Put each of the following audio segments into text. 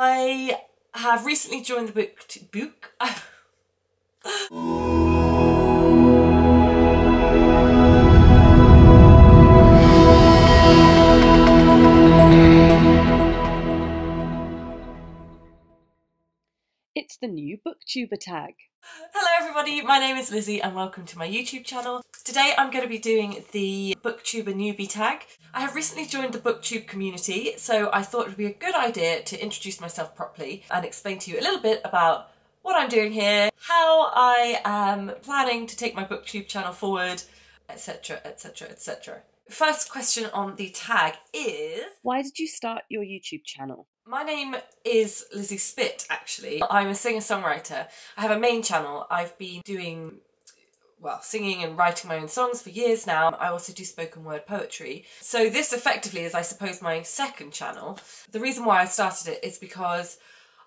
I have recently joined the book. It's the new Booktuber Tag. Hello everybody, my name is Lizzie and welcome to my YouTube channel. Today I'm going to be doing the Booktuber Newbie Tag. I have recently joined the Booktube community, so I thought it would be a good idea to introduce myself properly and explain to you a little bit about what I'm doing here, how I am planning to take my Booktube channel forward, etc, etc, etc. First question on the tag is... why did you start your YouTube channel? My name is LizzySpit, actually. I'm a singer-songwriter. I have a main channel. I've been doing, well, singing and writing my own songs for years now. I also do spoken word poetry. So this effectively is, I suppose, my second channel. The reason why I started it is because,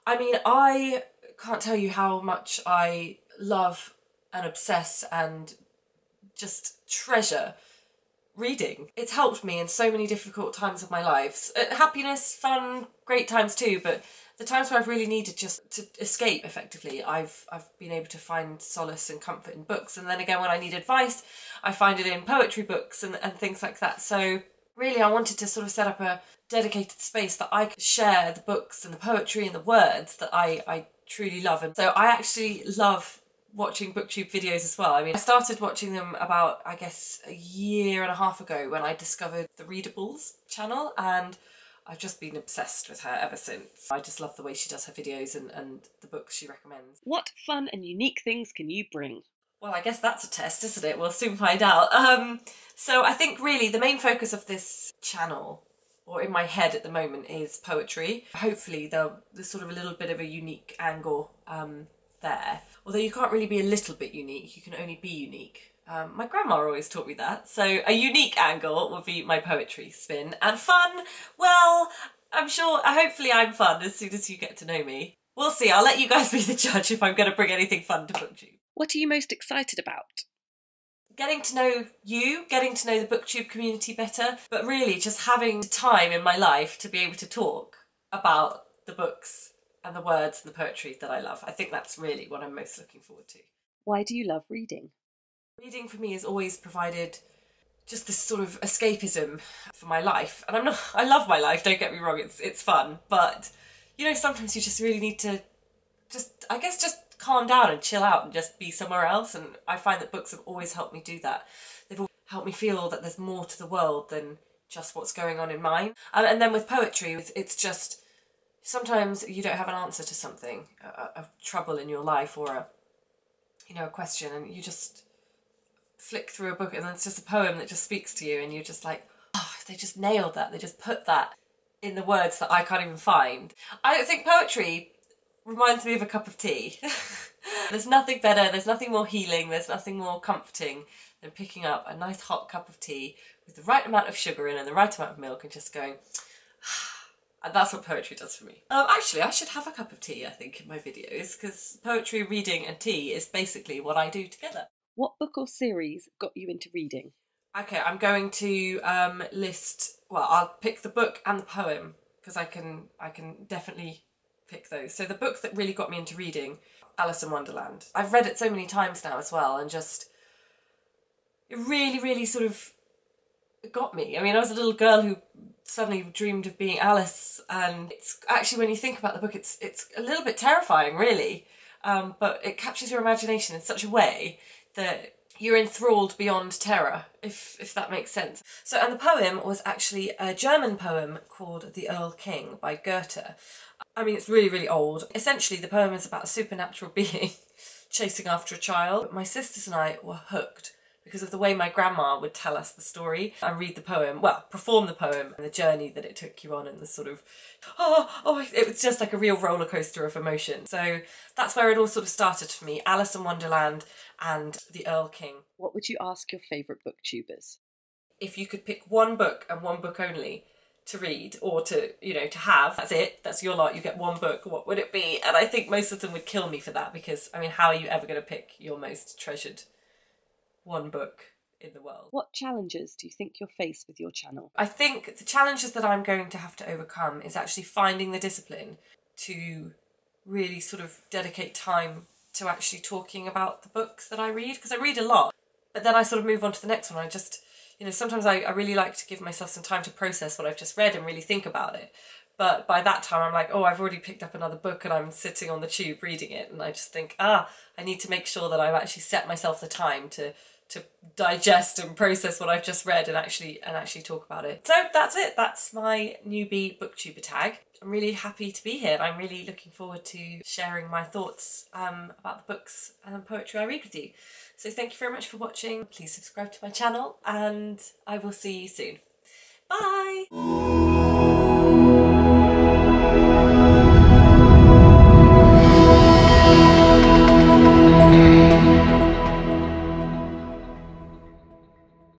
I mean, I can't tell you how much I love and obsess and just treasure reading. It's helped me in so many difficult times of my life. Happiness, fun, great times too, but the times where I've really needed just to escape effectively, I've been able to find solace and comfort in books. And then again, when I need advice, I find it in poetry books and things like that. So really I wanted to sort of set up a dedicated space that I could share the books and the poetry and the words that I truly love. And so I actually love watching booktube videos as well. I mean, I started watching them about, I guess, a year and a half ago when I discovered the Readables channel, and I've just been obsessed with her ever since. I just love the way she does her videos and the books she recommends. What fun and unique things can you bring? Well, I guess that's a test, isn't it? We'll soon find out. So I think really the main focus of this channel, or in my head at the moment, is poetry. Hopefully there's sort of a little bit of a unique angle there. Although you can't really be a little bit unique, you can only be unique. My grandma always taught me that. So a unique angle would be my poetry spin. And fun, well, hopefully I'm fun as soon as you get to know me. We'll see, I'll let you guys be the judge if I'm going to bring anything fun to Booktube. What are you most excited about? Getting to know you, getting to know the Booktube community better, but really just having time in my life to be able to talk about the books and the words and the poetry that I love. I think that's really what I'm most looking forward to. Why do you love reading? Reading for me has always provided just this sort of escapism for my life. And I love my life, don't get me wrong, it's fun. But, you know, sometimes you just really need to just calm down and chill out and just be somewhere else. And I find that books have always helped me do that. They've always helped me feel that there's more to the world than just what's going on in mine. And then with poetry, it's just, sometimes you don't have an answer to something, a trouble in your life or a question, and you just flick through a book and then it's just a poem that just speaks to you and you're just like, oh, they just nailed that. They just put that in the words that I can't even find. I don't think poetry reminds me of a cup of tea. There's nothing better, there's nothing more healing, there's nothing more comforting than picking up a nice hot cup of tea with the right amount of sugar in and the right amount of milk and just going, and that's what poetry does for me. Actually, I should have a cup of tea, I think, in my videos, because poetry, reading and tea is basically what I do together. What book or series got you into reading? Okay, I'm going to I'll pick the book and the poem, because I can definitely pick those. So the book that really got me into reading, Alice in Wonderland. I've read it so many times now as well, and just, it really, really sort of got me. I mean, I was a little girl who suddenly dreamed of being Alice, and it's actually, when you think about the book, it's a little bit terrifying, really, but it captures your imagination in such a way that you're enthralled beyond terror, if that makes sense. So, and the poem was actually a German poem called The Earl King by Goethe. I mean, it's really, really old. Essentially, the poem is about a supernatural being chasing after a child. My sisters and I were hooked because of the way my grandma would tell us the story and read the poem, well, perform the poem, and the journey that it took you on, and the sort of, it was just like a real roller coaster of emotion. So that's where it all sort of started for me, Alice in Wonderland and The Earl King. What would you ask your favourite booktubers? If you could pick one book and one book only to read, or to have, that's it, that's your lot, you get one book, what would it be? And I think most of them would kill me for that, because, I mean, how are you ever going to pick your most treasured one book in the world? What challenges do you think you'll face with your channel? I think the challenges that I'm going to have to overcome is actually finding the discipline to really sort of dedicate time to actually talking about the books that I read, because I read a lot, but then I sort of move on to the next one. I just, you know, sometimes I really like to give myself some time to process what I've just read and really think about it. But by that time I'm like, oh, I've already picked up another book and I'm sitting on the tube reading it, and I just think, I need to make sure that I've actually set myself the time to digest and process what I've just read and actually talk about it. So that's it. That's my Newbie Booktuber tag. I'm really happy to be here. I'm really looking forward to sharing my thoughts about the books and poetry I read with you. So thank you very much for watching. Please subscribe to my channel and I will see you soon. Bye!